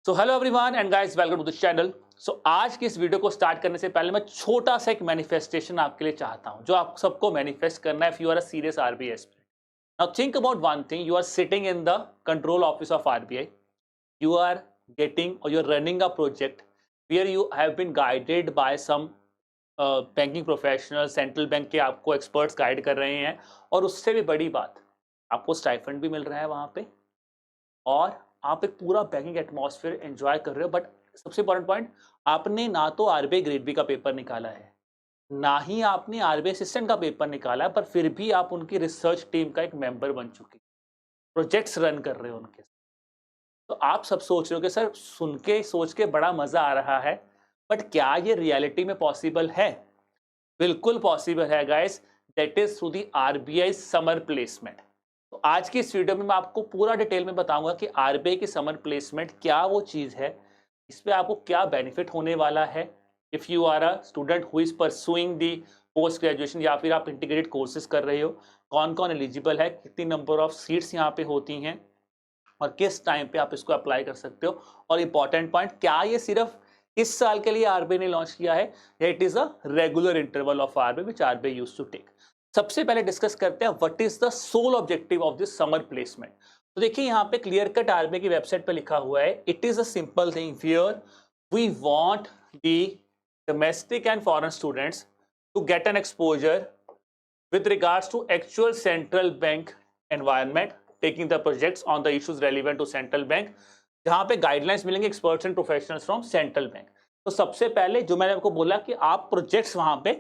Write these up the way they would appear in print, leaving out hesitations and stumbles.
So hello everyone and guys welcome to the channel. So आज की इस video को स्टार्ट करने से पहले मैं छोटा सा एक मैनिफेस्टेशन आपके लिए चाहता हूं जो आप सबको मैनिफेस्ट करना है if you are a serious RBI aspirant. Now think about one thing, you are sitting in the control office of RBI, you are getting or you're running a project where you have been guided by some banking professional, central bank के आपको experts guide कर रहे हैं। और उससे भी बड़ी बात, आपको स्टाइफंड भी मिल रहा है वहां पे और आप एक पूरा बैंकिंग एटमॉस्फेयर एंजॉय कर रहे हो। बट सबसे इंपॉर्टेंट पॉइंट, आपने ना तो आरबीआई ग्रेड बी का पेपर निकाला है, ना ही आपने आरबीआई असिस्टेंट का पेपर निकाला है, पर फिर भी आप उनकी रिसर्च टीम का एक मेंबर बन चुके, प्रोजेक्ट्स रन कर रहे हो उनके। तो आप सब सोच रहे हो कि सर सुन के सोच के बड़ा मजा आ रहा है, बट क्या ये रियलिटी में पॉसिबल है? बिल्कुल पॉसिबल है guys, that is through the RBI summer placement. तो आज की इस वीडियो में मैं आपको पूरा डिटेल में बताऊंगा कि आरबीआई की समर प्लेसमेंट क्या वो चीज है, इस पे आपको क्या बेनिफिट होने वाला है if you are a student who is pursuing the post graduation, या फिर आप इंटीग्रेटेड कोर्सेज कर रहे हो, कौन कौन एलिजिबल है, कितनी नंबर ऑफ सीट्स यहाँ पे होती हैं और किस टाइम पे आप इसको अप्लाई कर सकते हो। और इंपॉर्टेंट पॉइंट, क्या ये सिर्फ इस साल के लिए आरबीआई ने लॉन्च किया है, it is a regular interval of RBI which RBI used to take. सबसे पहले डिस्कस करते हैं what is the sole objective of this summer placement. तो देखिए यहाँ पे क्लियर कट आरबीआई की वेबसाइट पे लिखा हुआ है, it is a simple thing here, we want the domestic and foreign students to get an exposure with regards to actual central bank environment, taking the projects on the issues relevant to central bank, जहां पे guidelines मिलेंगे experts and professionals from central bank. तो सबसे पहले जो मैंने आपको बोला कि आप प्रोजेक्ट्स वहां पे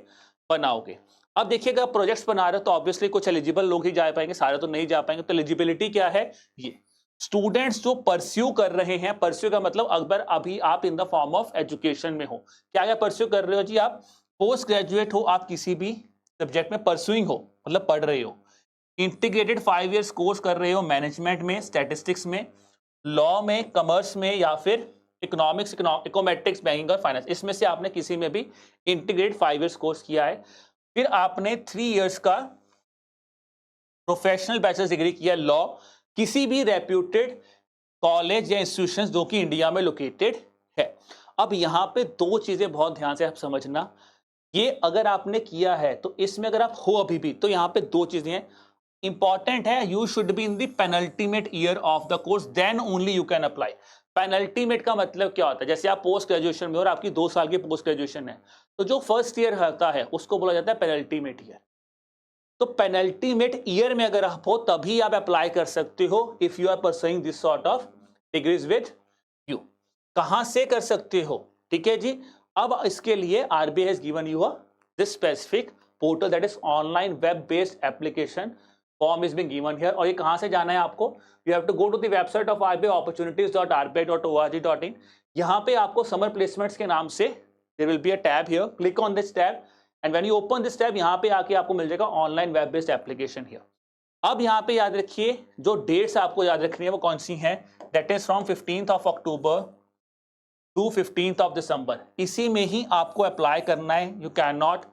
बनाओगे। अब देखिए, अगर प्रोजेक्ट्स बना रहे हो तो ऑब्वियसली कुछ एलिजिबल लोग ही जा पाएंगे, सारे तो नहीं जा पाएंगे। तो एलिजिबिलिटी क्या है? ये स्टूडेंट्स जो परस्यू कर रहे हैं, परस्यू का मतलब अगर अभी आप in the form of education में हो, क्या क्या परस्यू कर रहे हो जी? आप पोस्ट ग्रेजुएट हो, आप किसी भी सब्जेक्ट में परसुइंग हो, मतलब पढ़ रहे हो, इंटीग्रेटेड 5 इयर्स कोर्स कर रहे हो मैनेजमेंट में, स्टैटिस्टिक्स में, लॉ में, कॉमर्स में, या फिर इकोनॉमिक्स, इकोनॉमेटिक्स, बैंकिंग और फाइनेंस, इसमें से आपने किसी में भी इंटीग्रेटेड 5 इयर्स कोर्स किया है। फिर आपने 3 इयर्स का प्रोफेशनल बैचलर्स डिग्री किया लॉ, किसी भी रेप्यूटेड कॉलेज या इंस्टीट्यूशन जो कि इंडिया में लोकेटेड है। अब यहाँ पे दो चीजें बहुत ध्यान से आप समझना, ये अगर आपने किया है तो इसमें अगर आप हो अभी भी, तो यहाँ पे दो चीजें हैं इंपॉर्टेंट है, you should be in the penultimate year of the course, then only you can apply. Penultimate का मतलब क्या होता है? जैसे आप पोस्ट ग्रेजुएशन में और आपकी 2 साल की पोस्ट ग्रेजुएशन है, तो जो फर्स्ट ईयर होता है उसको बोला जाता है पेनल्टीमेट ईयर। तो पेनल्टीमेट ईयर में अगर आप हो तभी आप अप्लाई कर सकते हो if you are pursuing this sort of degrees with you. कहां से कर सकते हो? ठीक है जी। अब इसके लिए RBI has given you this specific portal, that is online web based application form is being given here. और ये कहां से जाना है आपको? You have to go to the website of RBI opportunities.rbi.org.in। यहां पे आपको समर प्लेसमेंट्स के नाम से there will be a tab here, click on this tab and when you open this tab, यहां पे आके आपको मिल जाएगा online web based application here. अब यहां पे याद रखिए, जो डेट्स आपको याद रखनी है वो कौन सी हैं? That is from 15th of October to 15th of December। इसी में ही आपको अप्लाई करना है। यू कैन नॉट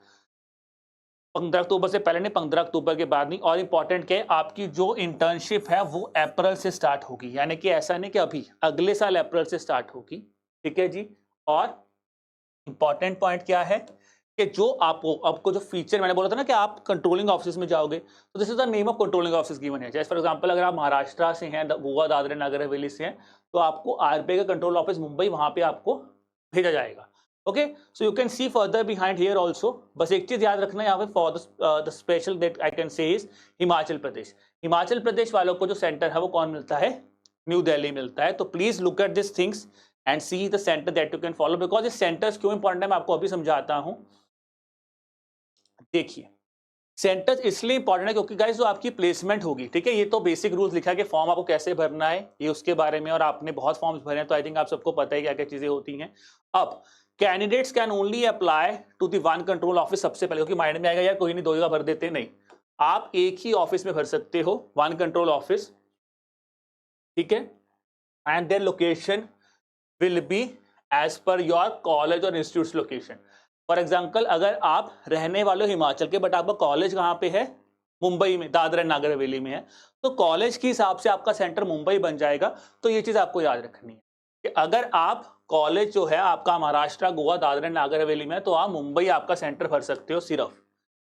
15 अक्टूबर से पहले नहीं, 15 अक्टूबर के बाद नहीं। और इंपॉर्टेंट क्या है, आपकी जो इंटर्नशिप है वो अप्रैल से स्टार्ट होगी, यानी कि ऐसा नहीं कि अभी, अगले साल अप्रैल से स्टार्ट होगी। ठीक है जी। और इंपॉर्टेंट पॉइंट क्या है कि जो आपको जो फीचर मैंने बोला था ना कि आप कंट्रोलिंग ऑफिस में जाओगे, तो this is the name of controlling office given है। जैसे फॉर एग्जांपल अगर आप महाराष्ट्र से हैं, गोवा, दादरा नगर हवेली से हैं, तो आपको आरबीआई का कंट्रोल ऑफिस मुंबई, वहां पे आपको भेजा जाएगा। Okay, so you can see further behind here also. बस एक चीज याद रखना है यहाँ पे, for the special that I can say is Himachal Pradesh. Himachal Pradesh वालों को जो सेंटर है वो कौन मिलता है? न्यू दिल्ली मिलता है। तो please look at this things and see the centre that you can follow, because इस सेंटर्स क्यों इंपॉर्टेंट है मैं आपको अभी समझाता हूं। देखिए, सेंटर्स इसलिए इंपॉर्टेंट है क्योंकि गाइस जो आपकी प्लेसमेंट होगी, ठीक है, ये तो बेसिक रूल्स लिखा है कि फॉर्म आपको कैसे भरना है, ये उसके बारे में, और आपने बहुत फॉर्म्स भरे हैं तो आई थिंक आप सबको पता है क्या क्या चीजें होती हैं। अब candidates can only apply to the one control office सबसे पहले, क्योंकि माइंड में आएगा यार कोई नहीं, दो जगह भर देते, नहीं, आप एक ही ऑफिस में भर सकते हो, वन कंट्रोल ऑफिस। ठीक है, and their location will be as per your college और इंस्टीट्यूट लोकेशन। फॉर एग्जाम्पल, अगर आप रहने वाले हो हिमाचल के, बट आपका कॉलेज कहाँ पे है? मुंबई में, दादरा नागर हवेली में है, तो कॉलेज के हिसाब से आपका सेंटर मुंबई बन जाएगा। तो ये चीज आपको याद रखनी है। कि अगर आप कॉलेज जो है आपका महाराष्ट्र, गोवा, दादरा एंड नागर हवेली में, तो आप मुंबई आपका सेंटर भर सकते हो सिर्फ।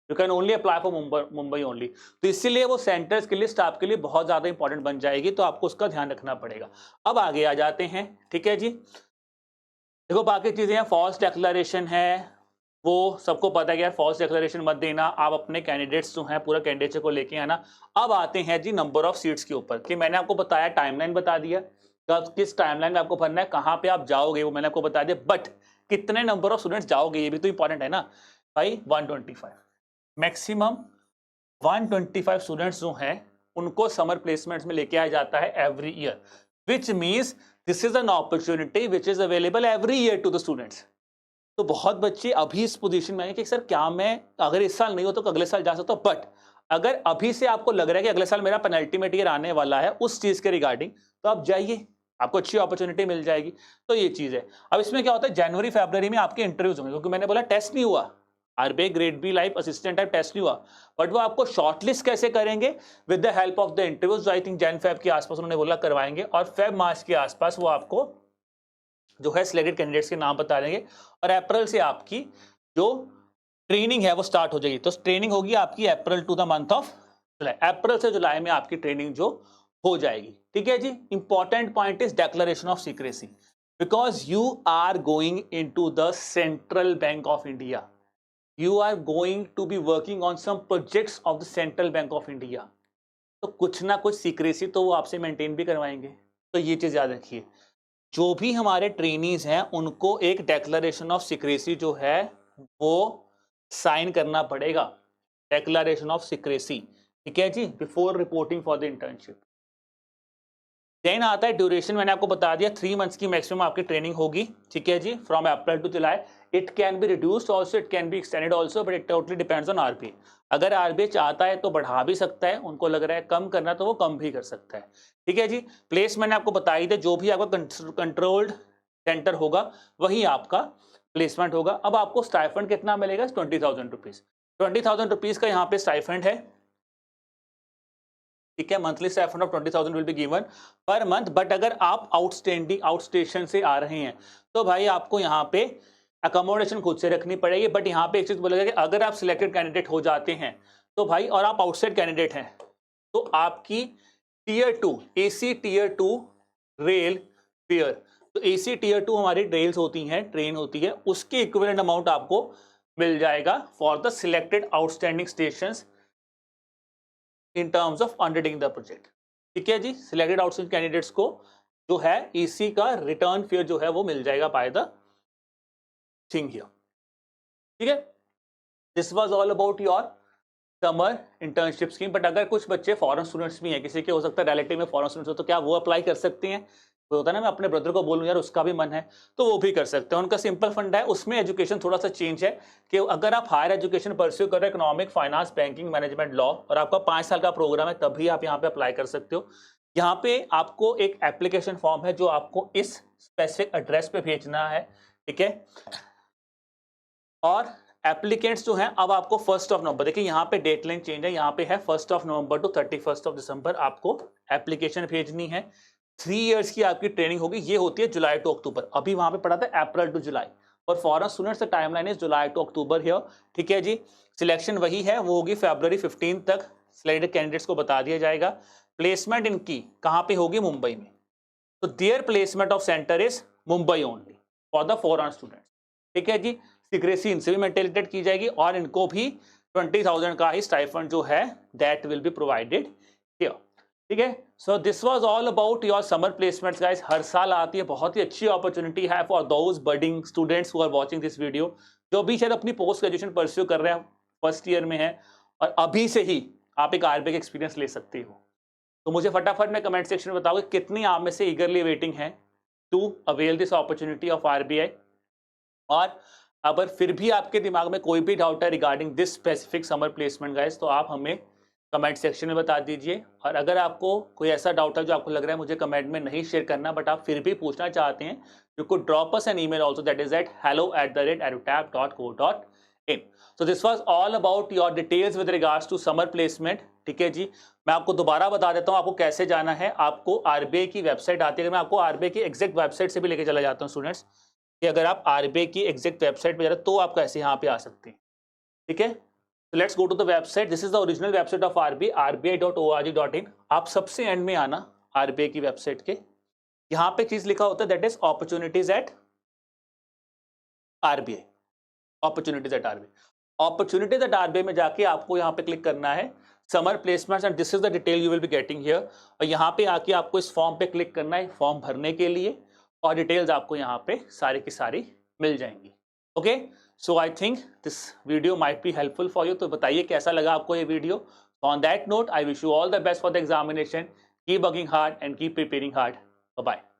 You can only apply for Mumbai only. तो इसीलिए वो सेंटर्स की लिस्ट आपके लिए बहुत ज्यादा इंपॉर्टेंट बन जाएगी, तो आपको उसका ध्यान रखना पड़ेगा। अब आगे आ जाते हैं, ठीक है जी। देखो बाकी चीजें हैं, फॉल्स डिक्लेरेशन है, वो सबको पता है कि यार फॉल्स डिक्लेरेशन मत देना, आप अपने कैंडिडेट्स जो हैं पूरा कैंडिडेट को लेके आना। अब आते हैं जी नंबर ऑफ सीट्स के ऊपर, कि मैंने आपको बताया टाइमलाइन बता दिया, कब किस टाइमलाइन में आपको भरना है, कहाँ पे आप जाओगे वो मैंने आपको बता दिया, बट कितने नंबर ऑफ स्टूडेंट्स जाओगे ये भी तो इंपॉर्टेंट है ना भाई। 125 मैक्सिमम 125 स्टूडेंट्स जो हैं उनको समर प्लेसमेंट्स में लेके आया जाता है every year, which means this is an opportunity which is available every year to the students. तो बहुत बच्चे अभी इस पोजीशन में है कि सर क्या मैं अगर इस साल नहीं हो तो अगले साल जा सकता हूँ, बट अगर अभी से आपको लग रहा है कि अगले साल मेरा पेनल्टीमेट ईयर आने वाला है उस चीज के रिगार्डिंग, तो आप जाइए, आपको अच्छी अपॉर्चुनिटी मिल जाएगी। तो ये चीज है। अब इसमें क्या होता है, जनवरी फरवरी में आपके इंटरव्यूज होंगे, क्योंकि मैंने बोला टेस्ट नहीं हुआ, RBI grade B life assistant type test नहीं हुआ, बट वो आपको शॉर्टलिस्ट कैसे करेंगे, with the help of the interviews, I think Jan Feb के आसपास उन्होंने बोला करवाएंगे, और फेब मार्च के आसपास वो आपको जो है सिलेक्टेड कैंडिडेट्स के नाम बता देंगे, और अप्रैल से आपकी जो ट्रेनिंग है वो स्टार्ट हो जाएगी। तो ट्रेनिंग होगी आपकी April to the month of July, अप्रैल से जुलाई में आपकी ट्रेनिंग जो हो जाएगी, ठीक है जी। Important point is declaration of secrecy, because you are going into the Central Bank of India, you are going to be working on some projects of the Central Bank of India, तो कुछ ना कुछ secrecy तो वो आपसे maintain भी करवाएंगे। तो ये चीज याद रखिए, जो भी हमारे ट्रेनीज हैं उनको एक डेक्लेरेशन ऑफ सीक्रेसी जो है वो साइन करना पड़ेगा, डेक्लेरेशन ऑफ सीक्रेसी, ठीक है जी, before reporting for the internship. Then आता है ड्यूरेशन, मैंने आपको बता दिया 3 मंथ्स की मैक्सिमम आपकी ट्रेनिंग होगी, ठीक है जी, from April to July. It can be reduced also, it can be extended also, but it totally depends on RBI. अगर आरबीआई चाहता है तो बढ़ा भी सकता है, उनको लग रहा है कम करना तो वो कम भी कर सकता है, ठीक है जी। प्लेस मैंने आपको बताई थी, जो भी आपका कंट्रोल्ड सेंटर होगा वही आपका प्लेसमेंट होगा। अब आपको स्टाइफंड कितना मिलेगा, 20,000 रुपीज, 20,000 रुपीज का यहाँ पे स्टाइफंड है, ठीक है। Monthly stipend of 20,000 will be given per month, but अगर आप आउट स्टेशन से आ रहे हैं तो भाई आपको यहाँ पे अकोमोडेशन खुद से रखनी पड़ेगी। बट यहाँ पे एक चीज बोलेगा कि अगर आप सिलेक्टेड कैंडिडेट हो जाते हैं तो भाई, और आप आउटसाइड कैंडिडेट हैं, तो आपकी tier 2 AC tier 2 rail fare, तो AC टीयर 2 हमारी रेल्स होती हैं, ट्रेन होती है, उसके इक्विवेलेंट अमाउंट आपको मिल जाएगा for the selected outstanding stations in terms of undertaking the project, ठीक है जी। सिलेक्टेड आउटस्टैंडिंग कैंडिडेट्स को जो है AC का रिटर्न फेयर जो है वो मिल जाएगा बाय द थिंग हियर, ठीक है। This was all about your summer internship scheme. But अगर कुछ बच्चे फॉरेन स्टूडेंट्स भी हैं, किसी के हो सकता है रिलेटिव में फॉरेन स्टूडेंट्स हो, तो क्या वो अप्लाई कर सकते हैं? तो होता है ना, मैं अपने ब्रदर को बोलूं यार उसका भी मन है, तो वो भी कर सकते हैं। उनका सिंपल फंड है, उसमें एजुकेशन थोड़ा सा चेंज है कि अगर आप हायर एजुकेशन परस्यू कर रहे हो, economic, finance, banking, management, law, और आपका 5 साल का प्रोग्राम है, तभी आप यहाँ पे अप्लाई कर सकते हो। यहाँ पे आपको एक एप्लीकेशन फॉर्म है जो आपको इस स्पेसिफिक एड्रेस पे भेजना है, ठीक है। और एप्लीकेंट्स जो हैं, अब आपको 1 नवंबर, देखिए यहाँ पे डेट लाइन चेंज है, यहाँ पे है 1 नवंबर टू 31 दिसंबर आपको एप्लीकेशन भेजनी है। 3 इयर्स की आपकी ट्रेनिंग होगी, ये होती है जुलाई टू अक्टूबर, अभी वहां पे पढ़ा था अप्रैल टू जुलाई, और फॉरेन स्टूडेंट्स का timeline is July to October here, ठीक है जी। सिलेक्शन वही है, वो होगी February 15 तक, सिलेक्टेड कैंडिडेट्स को बता दिया जाएगा। प्लेसमेंट इनकी कहाँ पे होगी, मुंबई में, तो their placement of centre is Mumbai only for the foreign students, ठीक है जी। सीक्रेसी इनसे भी मेंटेन की जाएगी, और इनको भी 20,000 का ही स्टाइफंड जो है that will be provided here, ठीक है। So this was all about your summer placements guys. हर साल आती है, बहुत ही अच्छी अपॉर्चुनिटी है for those budding students who are watching this video, जो भी शायद अपनी पोस्ट ग्रेजुएशन परस्यू कर रहे हैं, फर्स्ट ईयर में है, और अभी से ही आप एक आरबीआई का एक्सपीरियंस ले सकते हो। तो मुझे फटाफट में कमेंट सेक्शन में बताओगे कितनी आप में से ईगरली वेटिंग है to avail this opportunity of RBI. और अगर फिर भी आपके दिमाग में कोई भी डाउट है regarding this specific summer placement guys, तो आप हमें कमेंट सेक्शन में बता दीजिए। और अगर आपको कोई ऐसा डाउट है जो आपको लग रहा है मुझे कमेंट में नहीं शेयर करना, बट आप फिर भी पूछना चाहते हैं, you could drop us an email also, that is at hello@edutap.co.in. So this was all about your details with regards to summer placement. ठीक है जी। मैं आपको दोबारा बता देता हूँ आपको कैसे जाना है। आपको आरबीआई की वेबसाइट आती है, मैं आपको आरबीआई की एग्जैक्ट वेबसाइट से भी लेके चला जाता हूँ स्टूडेंट्स, कि अगर आप आरबीआई की एग्जैक्ट वेबसाइट पे जा रहे तो आप कैसे यहाँ पे आ सकते हैं, ठीक है। Let's go to the website. This is the original website of RBI, rbi.org.in। आप सबसे एंड में आना आरबीआई की वेबसाइट के, यहाँ पे चीज लिखा होता है that is opportunities at RBI, opportunities at RBI. Opportunities at RBI में जाके आपको यहाँ पे क्लिक करना है summer placements and this is the detail you will be getting here. और यहाँ पे आके आपको इस फॉर्म पे क्लिक करना है फॉर्म भरने के लिए, और डिटेल्स आपको यहाँ पे सारी की सारी मिल जाएंगी। Okay, so I think this video might be helpful for you. तो बताइए कैसा लगा आपको ये video. On that note I wish you all the best for the examination, keep working hard and keep preparing hard. Bye bye.